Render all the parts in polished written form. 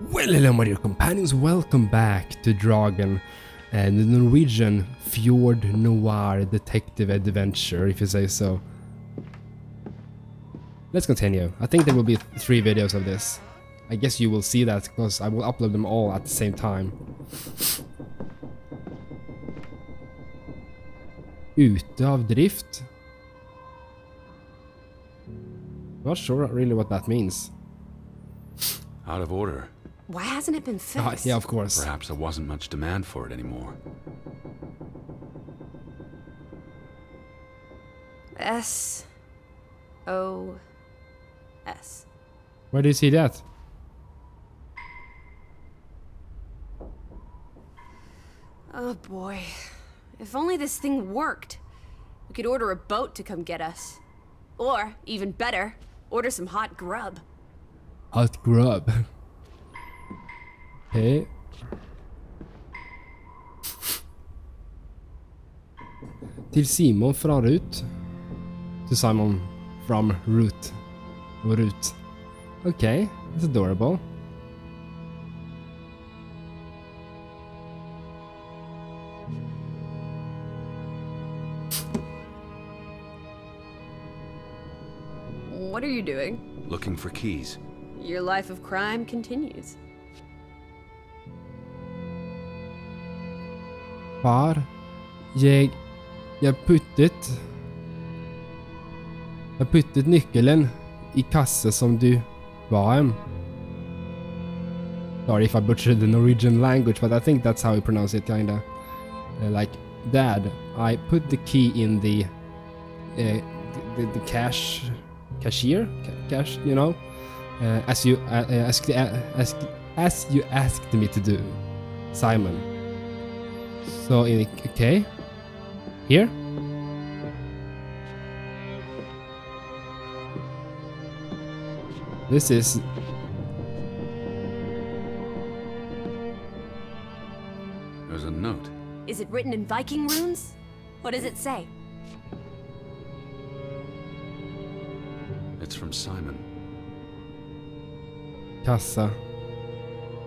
Well, hello my dear companions, welcome back to Draugen, the Norwegian fjord noir detective adventure, if you say so. Let's continue. I think there will be 3 videos of this. I guess you will see that because I will upload them all at the same time. Ute av drift? Not sure really what that means. Out of order. Why hasn't it been fixed? Yeah, of course. Perhaps there wasn't much demand for it anymore. S-O-S. Where do you see that? Oh boy. If only this thing worked. We could order a boat to come get us. Or, even better, order some hot grub. Hot grub. Okay. Till Simon från Ruth. To Simon from Ruth. Or Ruth. Okay, that's adorable. What are you doing? Looking for keys. Your life of crime continues. Far, jag puttet nyckeln I kasse som du var hem. Sorry if I butchered the Norwegian language, but I think that's how you pronounce it, kinda. Like, Dad, I put the key in the cashier, you know, as you asked me to do, Simon. So, okay, here. This is. There's a note. Is it written in Viking runes? What does it say? It's from Simon. Kassa.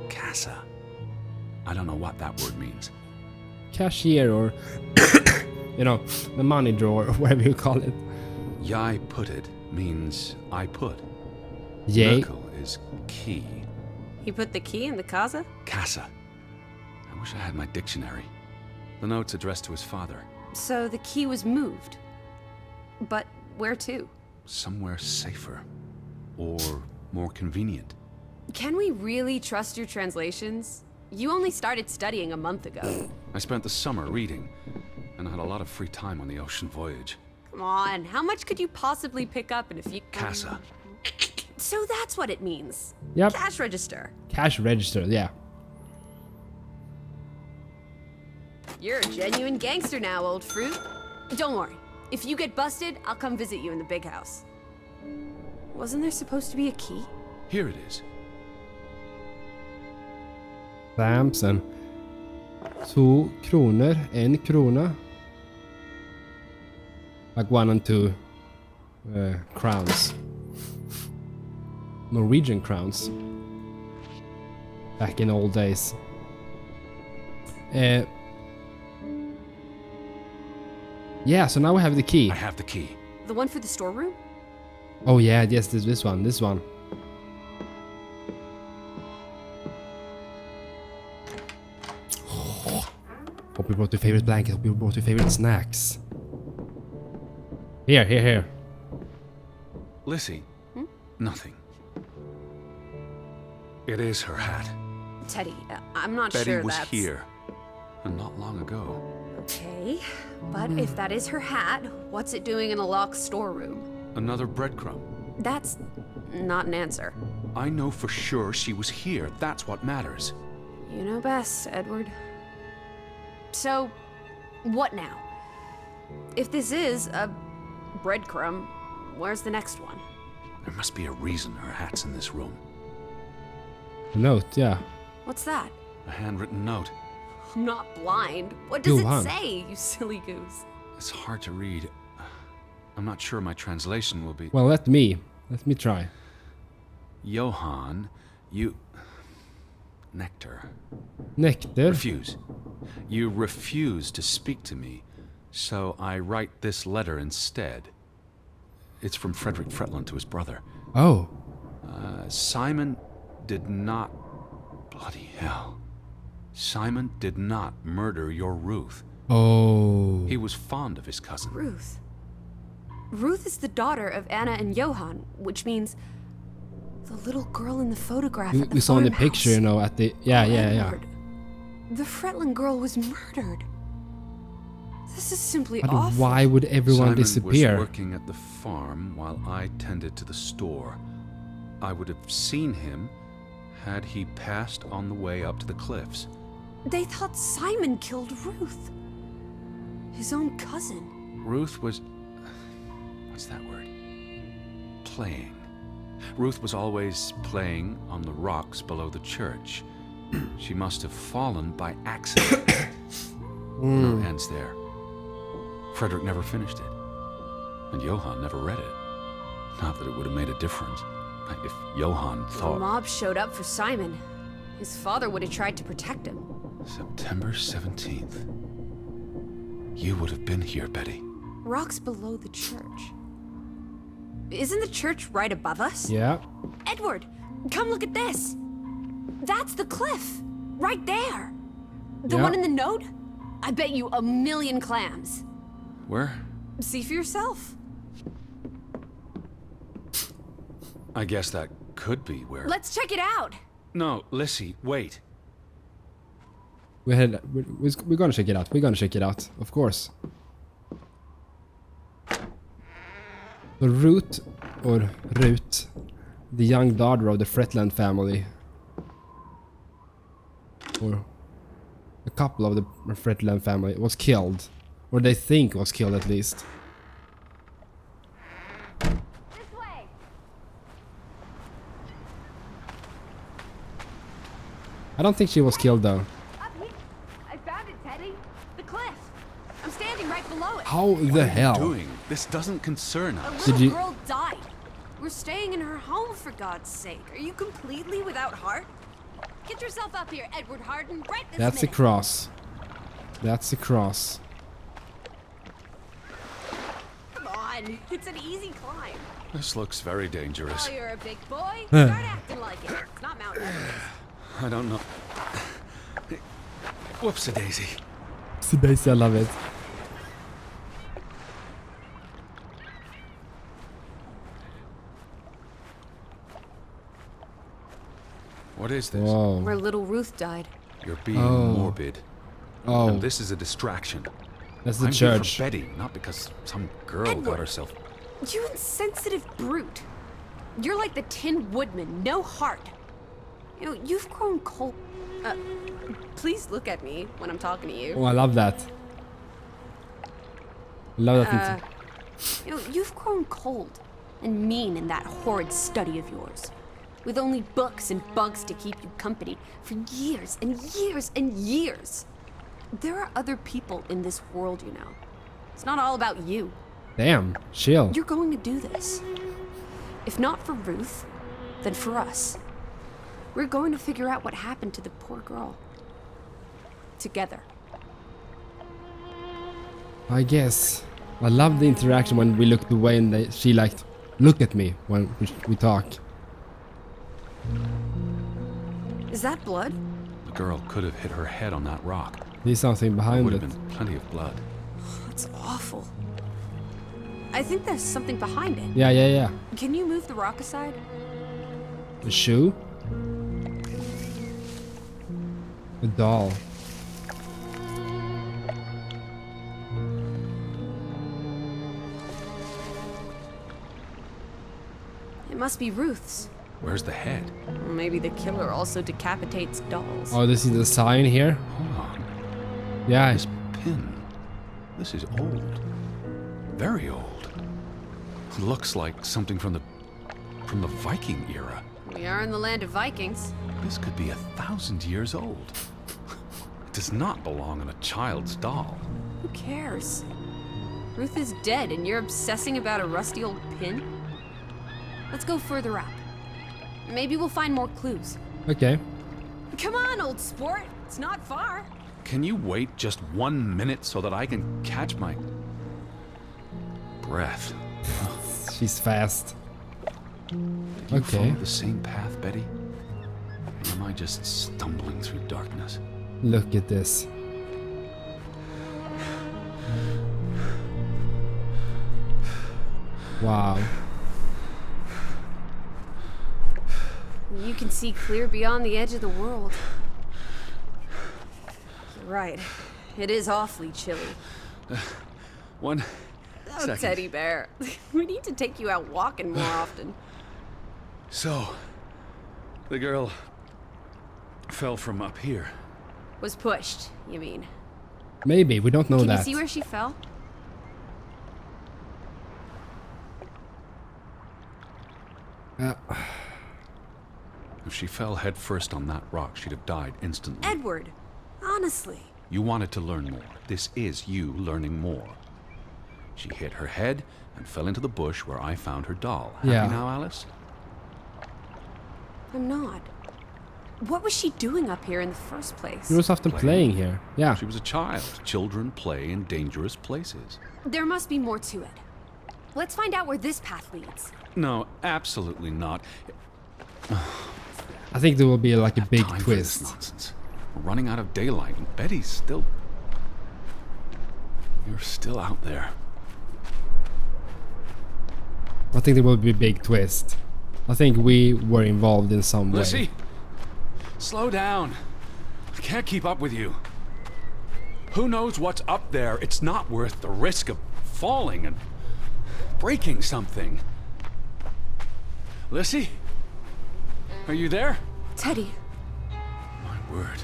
Casa. I don't know what that word means. Cashier or, you know, the money drawer or whatever you call it. Yai put it means I put. Yay. Nyckel is key. He put the key in the casa? Casa. I wish I had my dictionary. The note's addressed to his father. So the key was moved. But where to? Somewhere safer. Or more convenient. Can we really trust your translations? You only started studying a month ago. I spent the summer reading, and I had a lot of free time on the ocean voyage. Come on, how much could you possibly pick up in a few... Casa. So that's what it means. Yep. Cash register. Cash register, yeah. You're a genuine gangster now, old fruit. Don't worry. If you get busted, I'll come visit you in the big house. Wasn't there supposed to be a key? Here it is. Samson. 2 kroner, 1 krona. Like 1 and 2 crowns. Norwegian crowns. Back in old days. Yeah, so now we have the key. I have the key. The one for the storeroom? Oh yeah, yes, this one. Hope you brought your favorite blanket, hope you brought your favorite snacks. Here. Lissy. Nothing. It is her hat. Teddy, I'm not Betty sure was that's... here. And not long ago. Okay, but if that is her hat, what's it doing in a locked storeroom? Another breadcrumb. That's not an answer. I know for sure she was here. That's what matters. You know best, Edward. So, what now? If this is a breadcrumb, where's the next one? There must be a reason her hat's in this room. Note, yeah. What's that? A handwritten note. I'm not blind. What does Johan. it say, you silly goose? It's hard to read. I'm not sure my translation will be... Well, let me try. Johan, you... nectar. Nectar? Refuse. You refuse to speak to me, so I write this letter instead. It's from Frederick Fretland to his brother. Oh. Simon did not... Bloody hell. Simon did not murder your Ruth. Oh. He was fond of his cousin. Ruth. Ruth is the daughter of Anna and Johann, which means the little girl in the photograph at the We saw in the farmhouse. picture, you know, at the... Yeah. Edward. The Fretland girl was murdered. This is simply But awful. why would everyone Simon disappear? was working at the farm while I tended to the store. I would have seen him had he passed on the way up to the cliffs. They thought Simon killed Ruth. His own cousin. Ruth was... What's that word? Playing. Ruth was always playing on the rocks below the church. She must have fallen by accident. No ends there. Frederick never finished it. And Johann never read it. Not that it would have made a difference. If Johann The thought... mob showed up for Simon. His father would have tried to protect him. September 17th. You would have been here, Betty. Rocks below the church. Isn't the church right above us? Yeah. Edward, come look at this. That's the cliff. Right there. The Yeah. one in the note? I bet you 1,000,000 clams. Where? See for yourself. I guess that could be where... Let's check it out. No, Lissy, wait. We're gonna check it out. We're gonna check it out. Of course. The Ruth, or Ruth, the young daughter of the Fretland family. Or a couple of the Fretland family was killed. Or they think was killed at least. This way. I don't think she was killed though. Up here. I found it, Teddy. The cliff. I'm standing right below it. How the hell? Doing? This doesn't concern A us. little you- girl died. We're staying in her home, for God's sake. Are you completely without heart? Get yourself up here, Edward Harden, right this That's a minute. cross. That's a cross. Come on, it's an easy climb. This looks very dangerous. Oh, you're a big boy. Start acting like it. It's not Mount Everest. I don't know. Whoops-a-daisy. So basically, I love it. What is this? Whoa. Where little Ruth died. You're being Oh. morbid. Oh, And this is a distraction. that's the I'm here church. for Betty, not because some girl Edward. got herself... You insensitive brute. You're like the Tin Woodman, no heart. You know, you've grown cold. Please look at me when I'm talking to you. Oh, I love that. I love that. You know, you've grown cold and mean in that horrid study of yours. With only books and bugs to keep you company for years and years and years. There are other people in this world, you know. It's not all about you. Damn, chill. You're going to do this. If not for Ruth, then for us. We're going to figure out what happened to the poor girl. Together. I guess. I love the interaction when we looked away and she like, look at me when we talk. Is that blood? The girl could have hit her head on that rock. There's something There behind would it. have been plenty of blood. That's awful. I think there's something behind it. Yeah. Can you move the rock aside? The shoe? A doll. It must be Ruth's. Where's the head? Or maybe the killer also decapitates dolls. Oh, this is the sign here? Hold on. Yeah. This pin. This is old. Very old. Looks like something from the Viking era. We are in the land of Vikings. This could be 1,000 years old. It does not belong in a child's doll. Who cares? Ruth is dead and you're obsessing about a rusty old pin? Let's go further up. Maybe we'll find more clues. Okay. Come on! on, old sport. It's not far. Can you wait just 1 minute so that I can catch my breath? She's fast. Do you Okay. follow the same path, Betty? Or am I just stumbling through darkness? Look at this. Wow. You can see clear beyond the edge of the world. You're right. It is awfully chilly. One Oh, second. teddy bear. We need to take you out walking more often. So, the girl fell from up here. Was pushed, you mean? Maybe, we don't know Can that. you see where she fell? If she fell headfirst on that rock, she'd have died instantly. Edward, honestly. You wanted to learn more. This is you learning more. She hit her head and fell into the bush where I found her doll. Happy Yeah. now, Alice? I'm not. What was she doing up here in the first place? We was often playing here. Yeah. She was a child. Children play in dangerous places. There must be more to it. Let's find out where this path leads. No, absolutely not. I think there will be like a big Time for this twist. nonsense. We're running out of daylight, and Betty's still. You're still out there. I think there will be a big twist. I think we were involved in some way. Lissy, slow down. I can't keep up with you. Who knows what's up there? It's not worth the risk of falling and breaking something. Lissy? Are you there? Teddy, My word.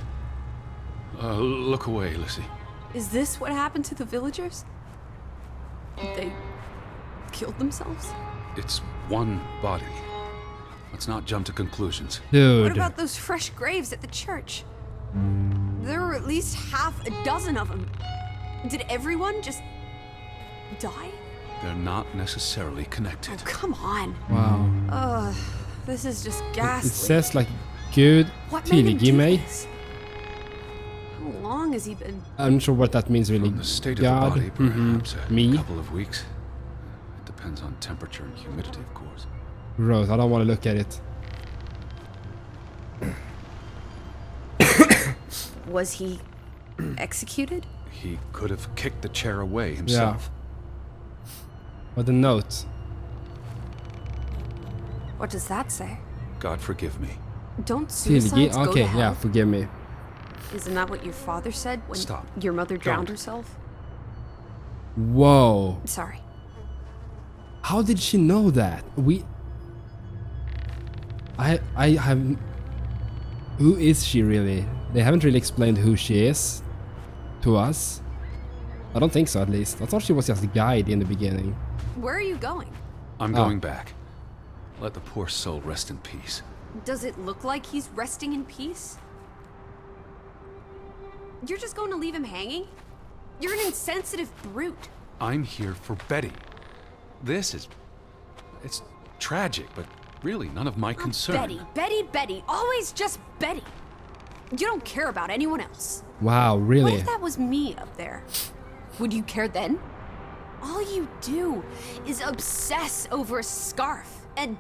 Look away, Lissy. is this what happened to the villagers? They killed themselves? It's one body. Let's not jump to conclusions. Dude. What about those fresh graves at the church? There were at least half a dozen of them. Did everyone just die? They're not necessarily connected. Oh, come on. Wow. This is just It ghastly. says like good What made him do Tilgime. this? How long has he been? I'm not sure what that means really. From the state God. of the body, perhaps a Me. couple of weeks. It depends on temperature and humidity, of course. Gross. I don't want to look at it. Was he executed? He could have kicked the chair away himself. What a note. What does that say? God forgive me. Don't Tilgi. suicides go Okay, to hell? yeah, forgive me. Isn't that what your father said when Stop. your mother drowned Don't. herself? Whoa. Sorry. How did she know that? I have. Who is she really? They haven't really explained who she is to us. I don't think so, at least. I thought she was just a guide in the beginning. Where are you going? I'm going back. Let the poor soul rest in peace. Does it look like he's resting in peace? You're just going to leave him hanging? You're an insensitive brute. I'm here for Betty. It's tragic, but really none of my concern. Betty, always just Betty. You don't care about anyone else. Wow, What really? if that was me up there? Would you care then? All you do is obsess over a scarf and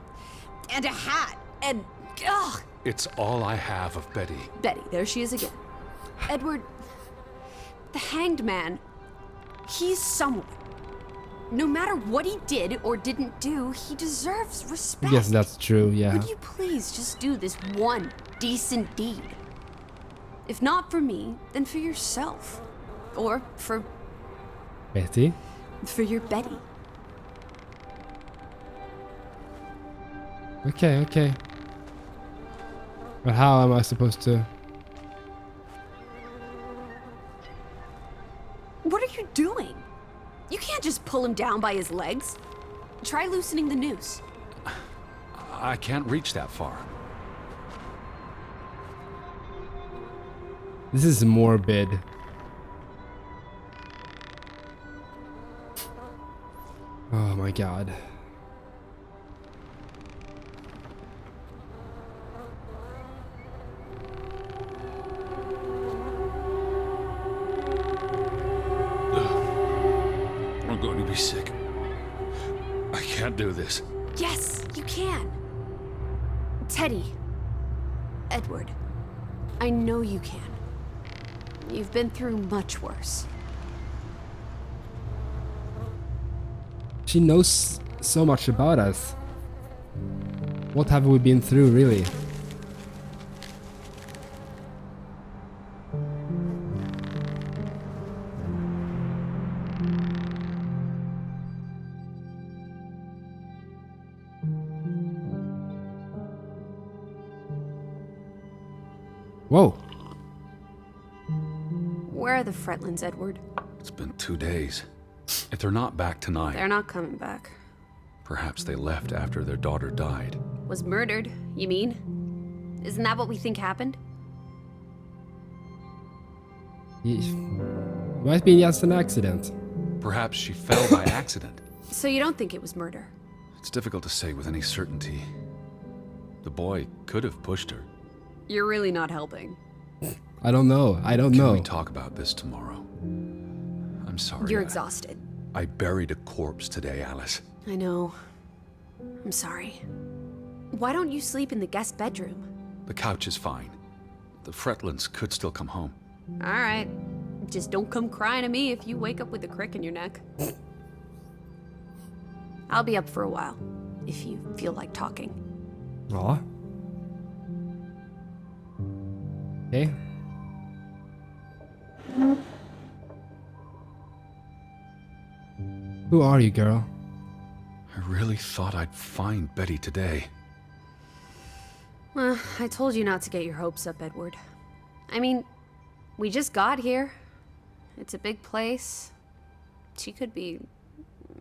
a hat and ugh. It's all I have of Betty. Betty, there she is again. Edward, the hanged man, he's someone. No matter what he did or didn't do, he deserves I respect. guess that's true, yeah. Would you please just do this one decent deed? If not for me, then for yourself. Or for Betty? your Betty. Okay. But how am I supposed to... What are you doing? You can't just pull him down by his legs. Try loosening the noose. I can't reach that far. This is morbid. Oh my god. can't do this. Yes, you can. Teddy. Edward. I know you can. You've been through much worse. She knows so much about us. What have we been through, really? Whoa. Where are the Fretlands, Edward? It's been 2 days. If they're not back tonight, They're not coming back. perhaps they left after their daughter died. Was murdered, you mean? Isn't that what we think happened? Might be just an accident. Perhaps she fell by accident. So you don't think it was murder? It's difficult to say with any certainty. The boy could have pushed her. You're really not helping. I don't know. I don't Can know. we talk about this tomorrow? I'm sorry. You're exhausted. I buried a corpse today, Alice. I know. I'm sorry. Why don't you sleep in the guest bedroom? The couch is fine. The Fretlands could still come home. All right. Just don't come crying to me if you wake up with a crick in your neck. I'll be up for a while, if you feel like talking. Aw. Okay. Who are you, girl? I really thought I'd find Betty today. Well, I told you not to get your hopes up, Edward. I mean, we just got here. It's a big place. She could be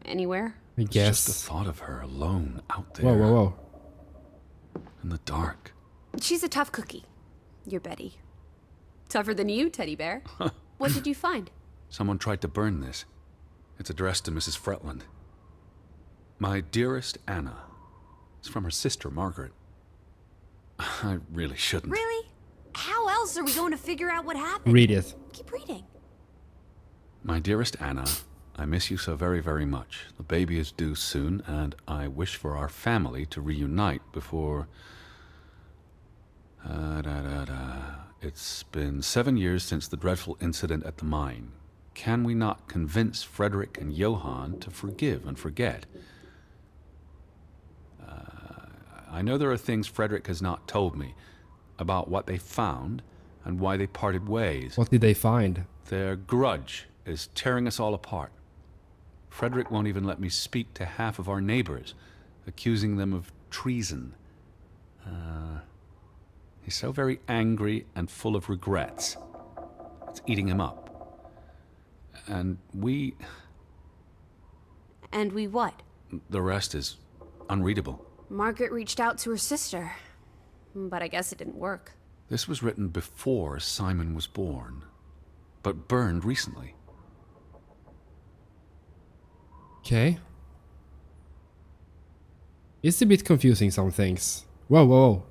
anywhere. I It's guess. just the thought of her alone out there Whoa, whoa, whoa. in the dark. She's a tough cookie. You're Betty. Tougher than you, teddy bear. What did you find? Someone tried to burn this. It's addressed to Mrs. Fretland. My dearest Anna. It's from her sister, Margaret. I really shouldn't. Really? How else are we going to figure out what happened? Read it. Keep reading. My dearest Anna, I miss you so very, very much. The baby is due soon, and I wish for our family to reunite before... It's been 7 years since the dreadful incident at the mine. Can we not convince Frederick and Johann to forgive and forget? I know there are things Frederick has not told me about what they found and why they parted ways. What did they find? Their grudge is tearing us all apart. Frederick won't even let me speak to half of our neighbors, accusing them of treason. He's so very angry and full of regrets. It's eating him up. And we... And we what? The rest is unreadable. Margaret reached out to her sister, but I guess it didn't work. This was written before Simon was born, but burned recently. Okay. It's a bit confusing, some things. Whoa, whoa, whoa.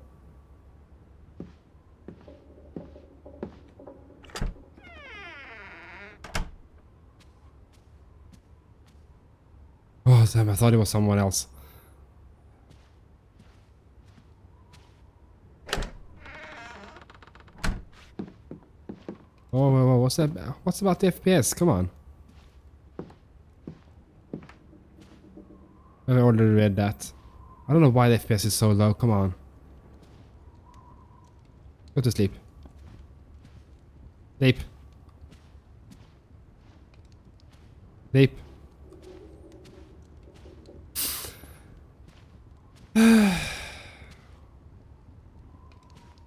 Oh, damn, I thought it was someone else. Oh, whoa, whoa, what's that? What's about the FPS? Come on. I already read that. I don't know why the FPS is so low. Come on. Go to sleep. Sleep. Sleep.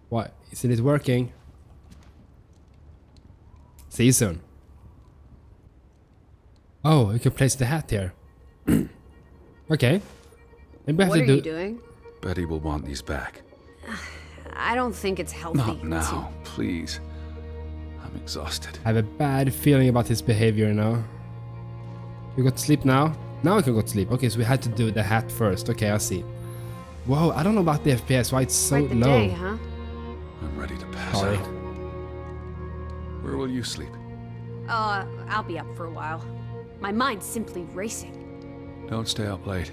What? Isn't it working? See you soon. Oh, you can place the hat here. Okay. Maybe I have What to are do. you doing? Betty will want these back. I don't think it's healthy. Not now, please. I'm exhausted. I have a bad feeling about his behavior now. You go to sleep now? Now I can go to sleep. Okay, so we had to do the hat first. Okay, I see. Whoa, I don't know about the FPS. Why it's so Quite the low. day, huh? I'm ready to pass Sorry. out. Where will you sleep? I'll be up for a while. My mind's simply racing. Don't stay up late.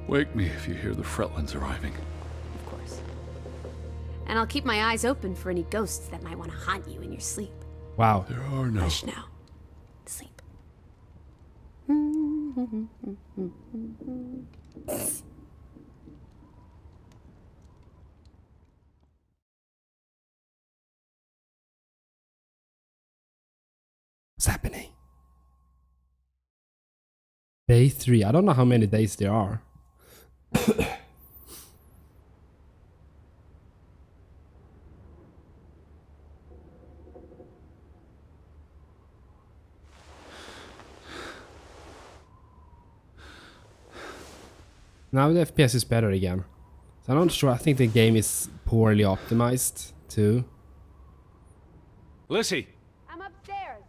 Wake me if you hear the Fretlands arriving. Of course. And I'll keep my eyes open for any ghosts that might want to haunt you in your sleep. Wow. There are no... Hush now. Sleep. What's happening? Day 3. I don't know how many days there are. Now the FPS is better again. So I'm not sure. I think the game is poorly optimized too. Lissy! I'm upstairs.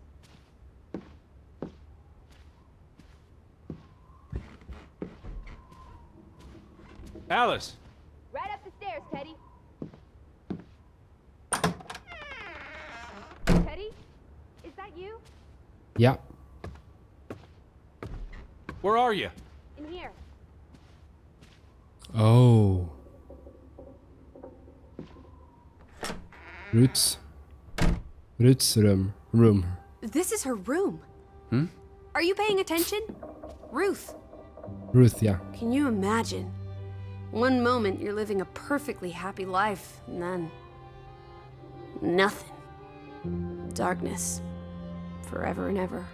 Alice! Right up the stairs, Teddy. Teddy? Is that you? Yeah. Where are you? In here. Oh. Ruth's room. This is her room. Are you paying attention? Ruth, Ruth, yeah. can you imagine? One moment you're living a perfectly happy life, and then nothing. Darkness. Forever and ever.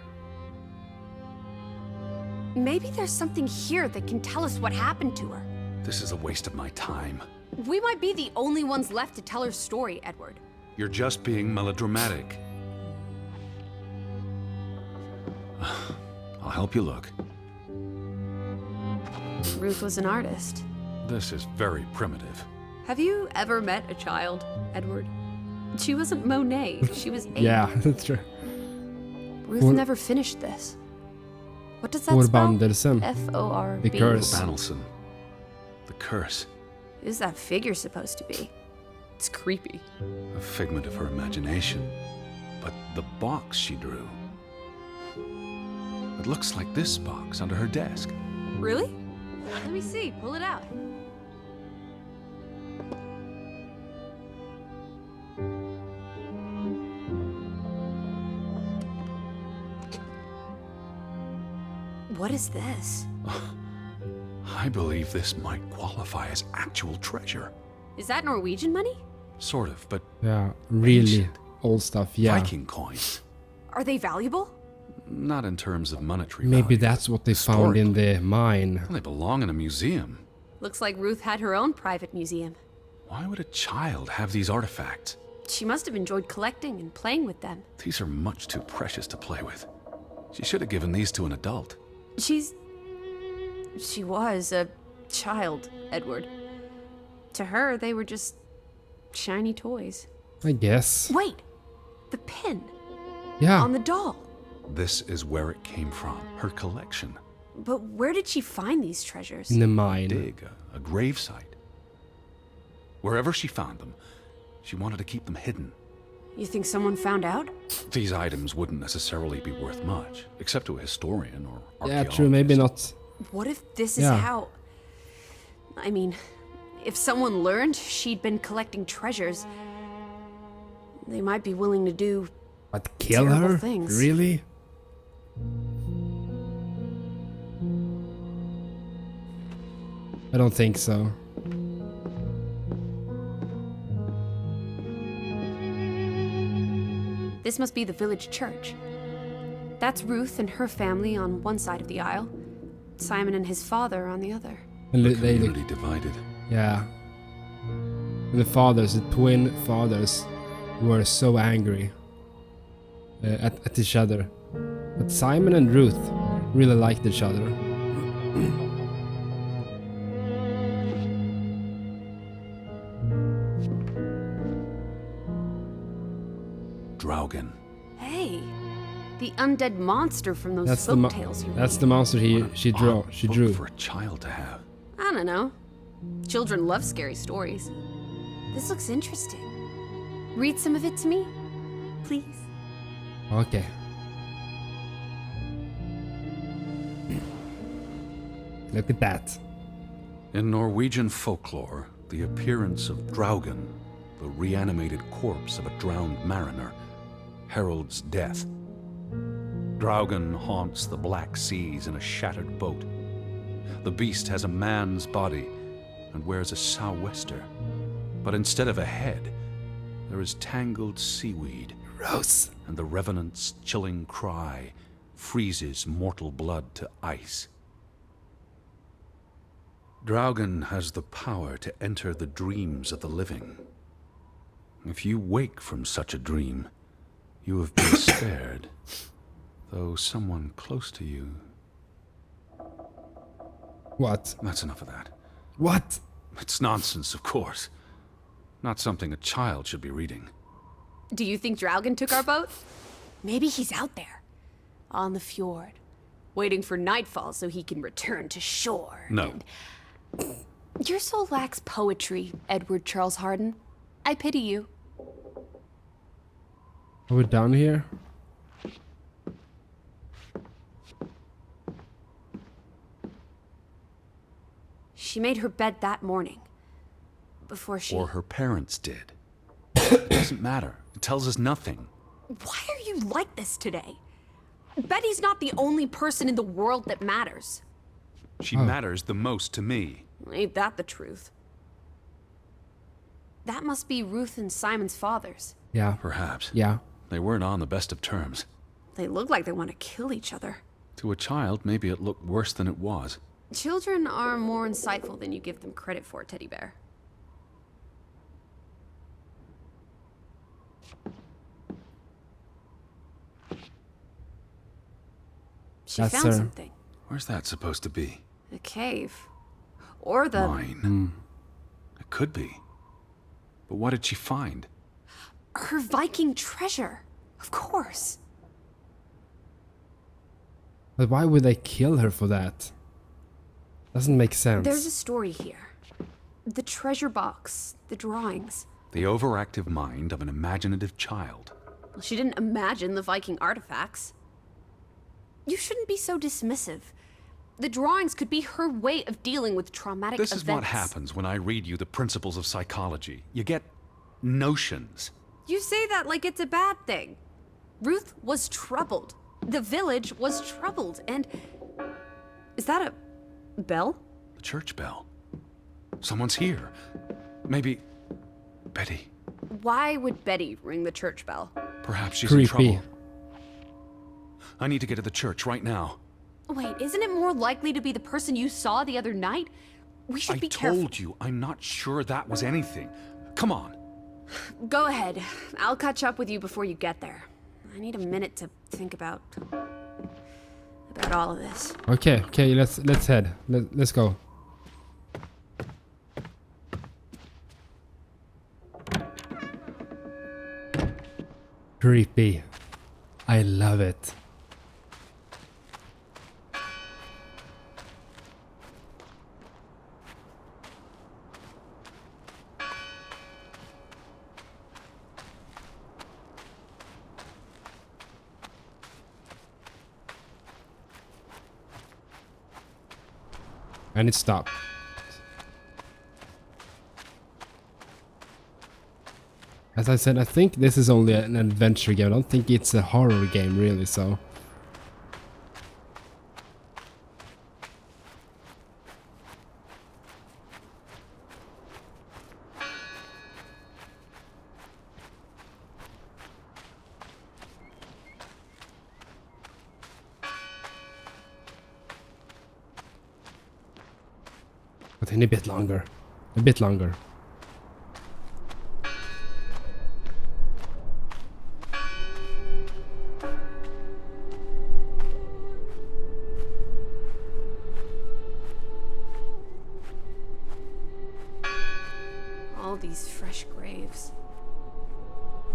Maybe there's something here that can tell us what happened to her. This is a waste of my time. We might be the only ones left to tell her story, Edward. You're just being melodramatic. I'll help you look. Ruth was an artist. This is very primitive. Have you ever met a child, Edward? She wasn't Monet, she was 8. Yeah, that's true. Ruth For- never finished this. What does that spell? Förbannelsen. F-O-R-B. The curse. Banelson. The curse. Who's that figure supposed to be? It's creepy. A figment of her imagination. But the box she drew... It looks like this box under her desk. Really? Let me see. Pull it out. What is this? I believe this might qualify as actual treasure. Is that Norwegian money? Sort of, but Yeah, really Ancient. old stuff. Yeah. Viking coins. Are they valuable? Not in terms of monetary Maybe value, that's but what they found in historically. the mine. They belong in a museum. Looks like Ruth had her own private museum. Why would a child have these artifacts? She must have enjoyed collecting and playing with them. These are much too precious to play with. She should have given these to an adult. She was a child, Edward. To her, they were just shiny toys. I guess. Wait! The pin Yeah. on the doll. This is where it came from, her collection. But where did she find these treasures? In the mine. Dig, a grave site. Wherever she found them, she wanted to keep them hidden. You think someone found out? These items wouldn't necessarily be worth much, except to a historian or Yeah, archaeologist. true. Maybe not. What if this is Yeah. how... I mean, if someone learned she'd been collecting treasures, they might be willing to do... But kill Terrible her? things. Really? I don't think so. This must be the village church. That's Ruth and her family on one side of the aisle, Simon and his father on the other. And The they look. community divided. Yeah. And the fathers, the twin fathers, were so angry at each other. But Simon and Ruth really liked each other. Draugen. Hey, the undead monster from those That's the folk tales you that's read. the monster she Odd drew. book for a child to have. I don't know. Children love scary stories. This looks interesting. Read some of it to me, please. Okay. Look at that. In Norwegian folklore, the appearance of Draugen, the reanimated corpse of a drowned mariner, heralds death. Draugen haunts the Black Seas in a shattered boat. The beast has a man's body and wears a sou'wester, but instead of a head, there is tangled seaweed. Gross. And the revenant's chilling cry freezes mortal blood to ice. Draugen has the power to enter the dreams of the living. If you wake from such a dream, you have been spared, though someone close to you... What? That's enough of that. What? It's nonsense, of course. Not something a child should be reading. Do you think Draugen took our boat? Maybe he's out there, on the fjord, waiting for nightfall so he can return to shore. No. Your soul lacks poetry, Edward Charles Harden. I pity you. Are we done here? She made her bed that morning. Before she... Or her parents did. It doesn't matter. It tells us nothing. Why are you like this today? Betty's not the only person in the world that matters. She matters the most to me. Ain't that the truth? That must be Ruth and Simon's fathers. Yeah. Perhaps. Yeah. They weren't on the best of terms. They look like they want to kill each other. To a child, maybe it looked worse than it was. Children are more insightful than you give them credit for, Teddy Bear. She That's found her. something. Where's that supposed to be? A cave. Or the... Mine. It could be. But what did she find? Her Viking treasure. Of course. But why would they kill her for that? Doesn't make sense. There's a story here. The treasure box, the drawings. The overactive mind of an imaginative child. Well, she didn't imagine the Viking artifacts. You shouldn't be so dismissive. The drawings could be her way of dealing with traumatic This events. is what happens when I read you the principles of psychology. You get notions. You say that like it's a bad thing. Ruth was troubled. The village was troubled, and... Is that a bell? The church bell. Someone's here. Maybe... Betty. Why would Betty ring the church bell? Perhaps she's in Creepy. trouble. I need to get to the church right now. Wait, isn't it more likely to be the person you saw the other night? We should I be careful. told you, I'm not sure that was anything. Come on. Go ahead. I'll catch up with you before you get there. I need a minute to think about all of this. Okay, let's head. Let's go. Creepy. I love it. And it stopped. As I said, I think this is only an adventure game. I don't think it's a horror game, really, so... But in a bit longer. A bit longer. All these fresh graves.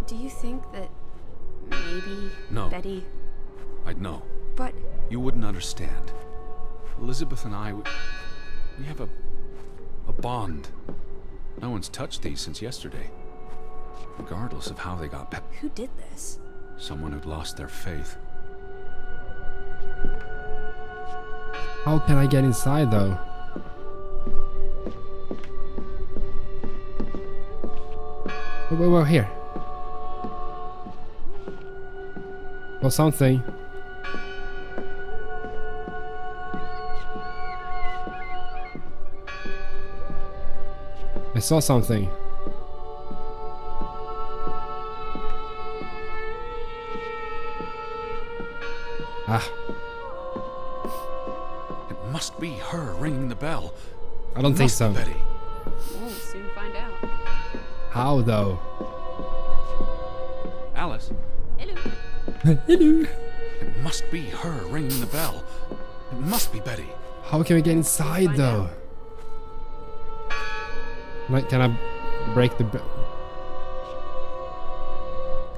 Do you think that maybe No. Betty... I'd know. But You wouldn't understand. Elizabeth and I, we have a bond. No one's touched these since yesterday. Regardless of how they got back. who did this? Someone who'd lost their faith. How can I get inside, though? Whoa, here. Or something. I saw something. Ah, It must be her ringing the bell. I don't think Must be so. Betty. We'll soon find out. How though? Alice, Hello. Hello. it must be her ringing the bell. It must be Betty. How can we get inside Find though? Like, can I break the bell?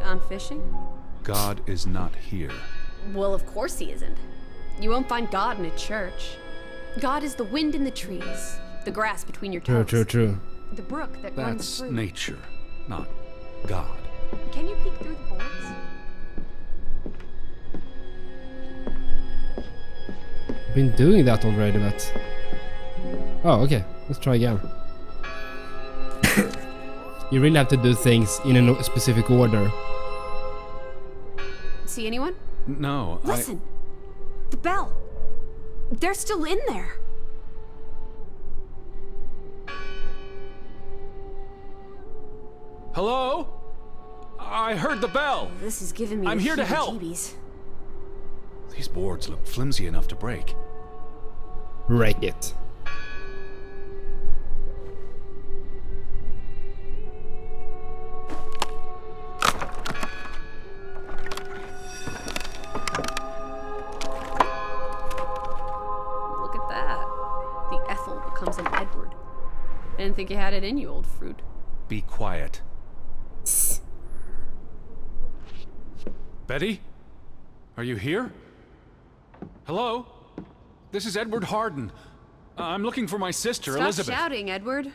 Gone fishing? God is not here. Well, of course he isn't. You won't find God in a church. God is the wind in the trees, the grass between your toes, True. the brook that runs That's through. nature, not God. Can you peek through the boards? Been doing that already, but... Oh, okay. Let's try again. You really have to do things in a specific order. See anyone? No, Listen! The bell! They're still in there! Hello? I heard the bell. This is giving me I'm the here to help. heebie-jeebies. These boards look flimsy enough to break. Break it. Look at that. The Ethel becomes an Edward. I didn't think you had it in you, old fruit. Be quiet. Betty? Are you here? Hello? This is Edward Harden. I'm looking for my sister, Stop Elizabeth. shouting, Edward.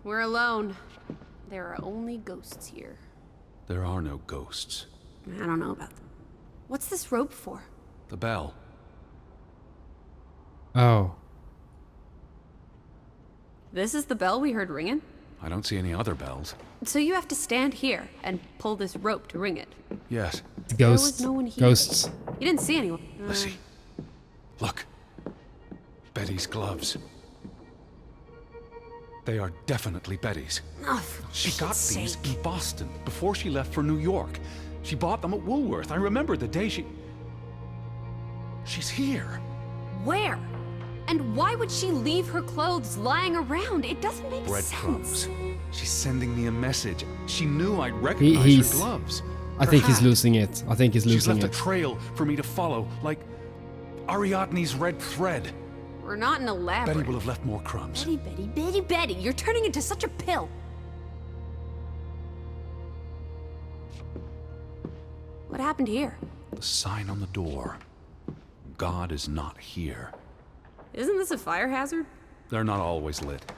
We're alone. There are only ghosts here. There are no ghosts. I don't know about them. What's this rope for? The bell. Oh. This is the bell we heard ringing? I don't see any other bells. So you have to stand here and pull this rope to ring it. Yes. Ghosts. no one here. Ghosts. You didn't see anyone. Lissy. Look. Betty's gloves. They are definitely Betty's. Oh, for She got Pete's these sake. in Boston before she left for New York. She bought them at Woolworth. I remember the day She's here. Where? And why would she leave her clothes lying around? It doesn't make Breadcrumbs. sense. She's sending me a message. She knew I'd recognize he's- her gloves. I think he's Perhaps losing it. I think he's She's losing left a it. trail for me to follow, like Ariadne's red thread. We're not in a lab. Betty will have left more crumbs. Betty. You're turning into such a pill. What happened here? The sign on the door. God is not here. Isn't this a fire hazard? They're not always lit.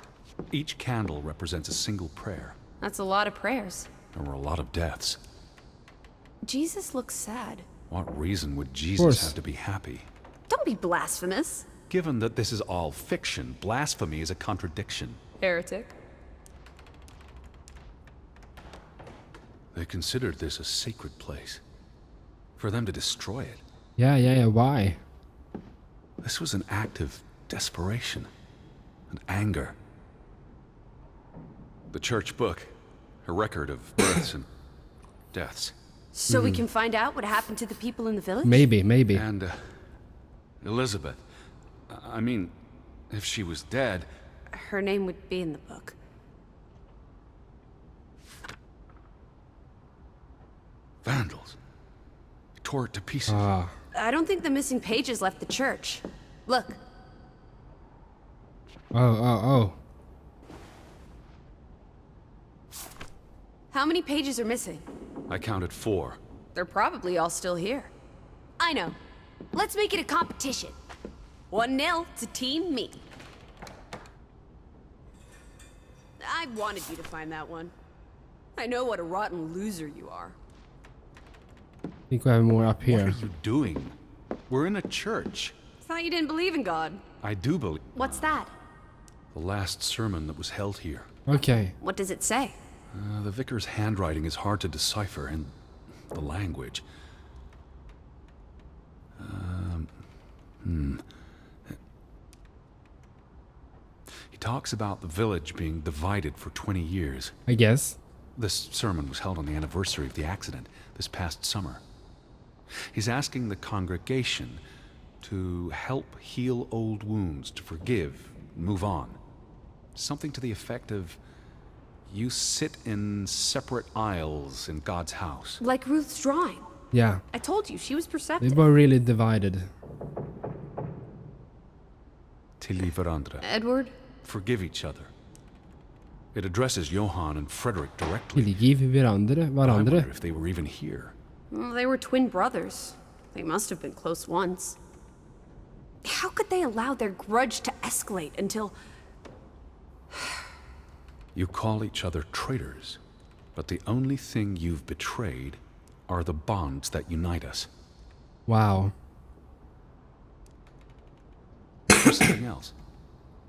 Each candle represents a single prayer. That's a lot of prayers. There were a lot of deaths. Jesus looks sad. What reason would course. Jesus have to be happy? Don't be blasphemous. Given that this is all fiction, blasphemy is a contradiction. Heretic. They considered this a sacred place. For them to destroy it, Yeah. Why? this was an act of desperation and anger. The church book, a record of births and deaths. So we can find out what happened to the people in the village? Maybe. And Elizabeth. I mean, if she was dead, Her name would be in the book. vandals. They tore it to pieces. Ah. I don't think the missing pages left the church. Look, Oh. how many pages are missing? I counted 4. They're probably all still here. I know. Let's make it a competition. 1-0 to Team Me. I wanted you to find that one. I know what a rotten loser you are. I think we have more up What here. are you doing? We're in a church. Thought you didn't believe in God. I do believe. What's that? The last sermon that was held here. Okay. What does it say? The vicar's handwriting is hard to decipher, and the language. He talks about the village being divided for 20 years. I guess. This sermon was held on the anniversary of the accident this past summer. He's asking the congregation to help heal old wounds, to forgive, move on. Something to the effect of, you sit in separate aisles in God's house. Like Ruth's drawing. Yeah. I told you, she was They perceptive. were really divided. Tilgi varandra. Edward? Forgive each other. It addresses Johann and Frederick directly. Tilgiv I varandra. wonder if they were even here. Well, they were twin brothers. They must have been close once. How could they allow their grudge to escalate until... You call each other traitors, but the only thing you've betrayed are the bonds that unite us. Wow. There's something else.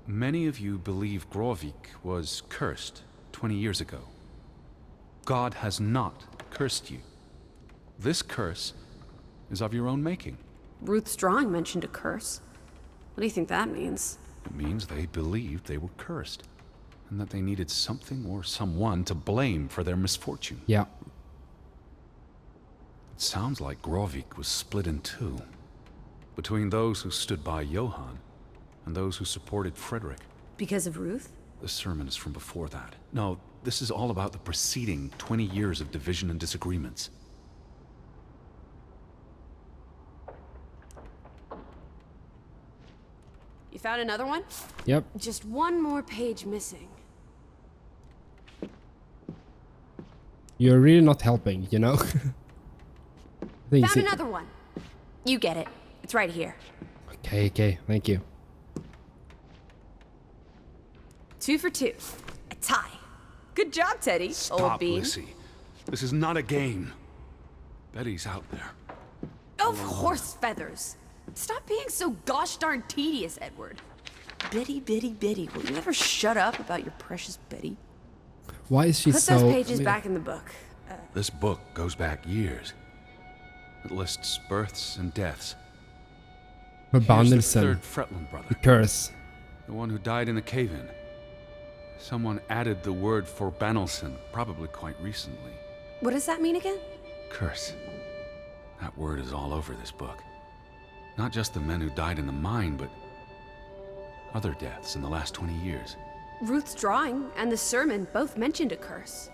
Many of you believe Grovik was cursed 20 years ago. God has not cursed you. This curse is of your own making. Ruth's drawing mentioned a curse. What do you think that means? It means they believed they were cursed, and that they needed something or someone to blame for their misfortune. Yeah. It sounds like Grovik was split in two, between those who stood by Johann and those who supported Frederick. Because of Ruth? The sermon is from before that. No, this is all about the preceding 20 years of division and disagreements. You found another one? Yep. Just one more page missing. You're really not helping, you know? I think Found another one. You get it. It's right here. Okay, thank you. 2 for 2. A tie. Good job, Teddy. Old Stop, bean. Lissy. This is not a game. Betty's out there. Of horse feathers. Stop being so gosh darn tedious, Edward. Bitty, bitty, bitty. Will you ever shut up about your precious Betty? Why is she Put so... those pages I mean, back in the book. This book goes back years. It lists births and deaths. Here's the Förbannelsen. third Fretland brother, The curse. the one who died in a cave-in. Someone added the word Forbannelsen, probably quite recently. What does that mean again? Curse. That word is all over this book. Not just the men who died in the mine, but other deaths in the last 20 years. Ruth's drawing and the sermon both mentioned a curse.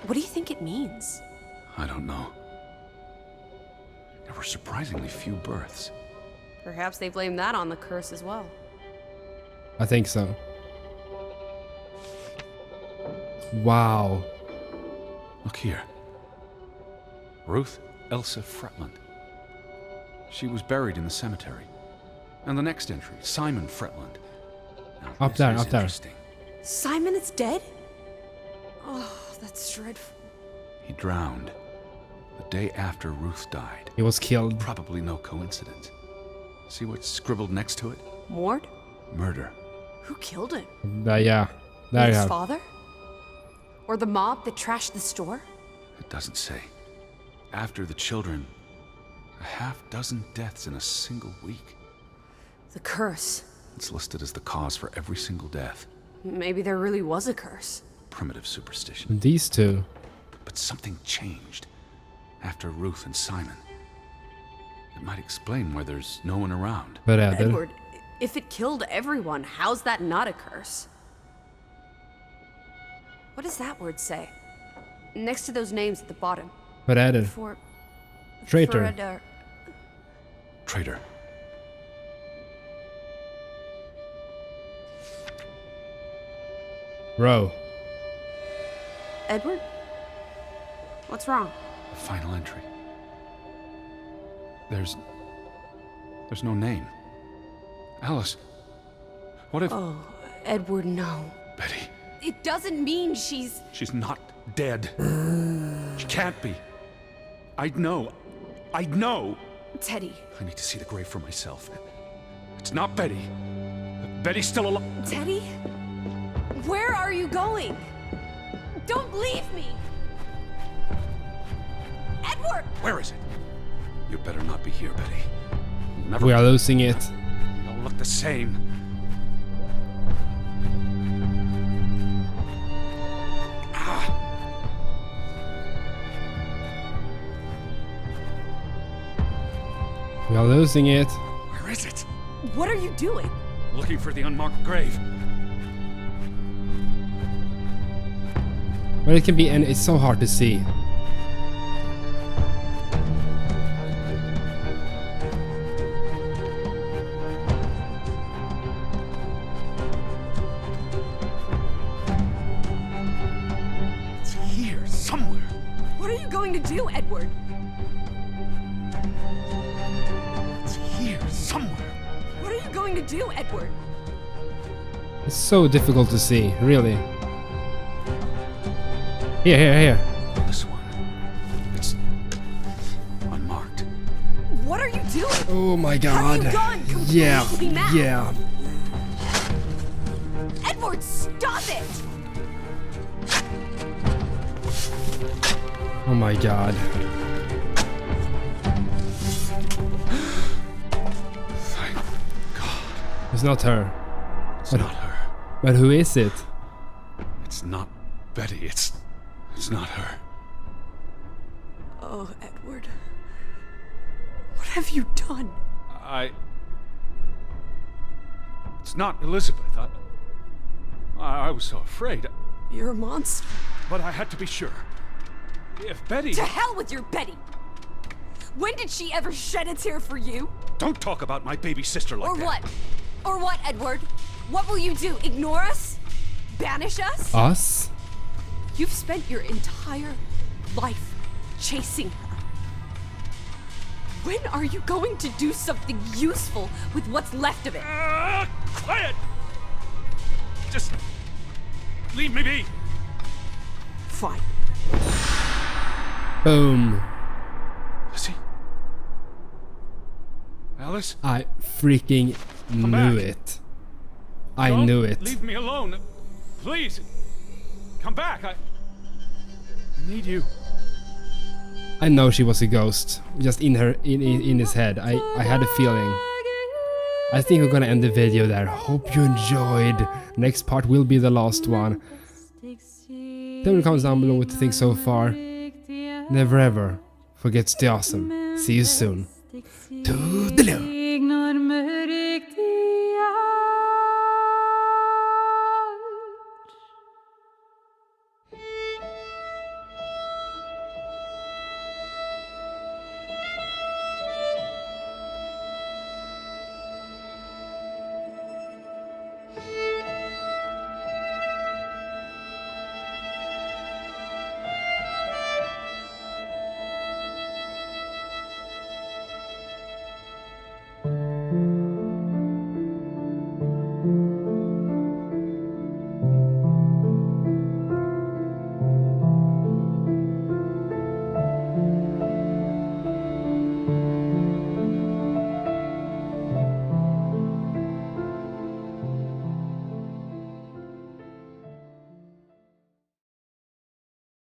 What do you think it means? I don't know. There were surprisingly few births. Perhaps they blame that on the curse as well. I think so. Wow. Look here. Ruth Elsa Fretland. She was buried in the cemetery. And the next entry, Simon Fretland. Now, Up this there, is up there. interesting. Simon is dead? Oh, that's dreadful. He drowned the day after Ruth died. He was killed. Probably no coincidence. See what's scribbled next to it? Mord? Murder. Who killed him? Yeah. There you His have. father? Or the mob that trashed the store? It doesn't say. After the children, a half-dozen deaths in a single week. The curse. It's listed as the cause for every single death. Maybe there really was a curse. Primitive superstition. These two. But something changed after Ruth and Simon. It might explain why there's no one around. Bröder. Edward, if it killed everyone, how's that not a curse? What does that word say? Next to those names at the bottom. Bröder. For... Traitor. For Traitor. Row. Edward? What's wrong? The final entry. There's no name. Alice. What if... Oh, Edward, no. Betty. It doesn't mean she's... She's not dead. She can't be. I'd know. I'd know. Teddy. I need to see the grave for myself. It's not Betty. Betty's still alive. Teddy? Where are you going? don't leave me! Edward! Where is it? You better not be here, Betty. You'll never We are losing it. They all look the same. We are losing it. Where is it? What are you doing? Looking for the unmarked grave. Well, it can be, and it's so hard to see. It's here, somewhere. What are you going to do, Edward? It's here, somewhere. What are you going to do, Edward? It's so difficult to see, really. Here. This one. It's unmarked. What are you doing? Oh my god. Have you gone completely mad? Yeah. Edward, stop it! Oh my god. Thank God. It's not her. It's not her. But who is it? It's not Betty. It's not her. Oh, Edward. What have you done? It's not Elizabeth. I was so afraid. You're a monster. But I had to be sure. If Betty... To hell with your Betty! When did she ever shed a tear for you? Don't talk about my baby sister like Or that. what? Or what, Edward? What will you do? Ignore us? Banish us? Us? You've spent your entire life chasing her. When are you going to do something useful with what's left of it? Quiet! Just leave me be. Fine. Boom. Lizzie? Alice? I freaking Come knew back. it. I Don't knew it. Leave me alone. Please. Come back. I need you. I know she was a ghost. Just in his head. I had a feeling. I think we're gonna end the video there. Hope you enjoyed. Next part will be the last one. Tell me in the comments down below what you think so far. Never ever forget to stay awesome. See you soon. Toodeloo.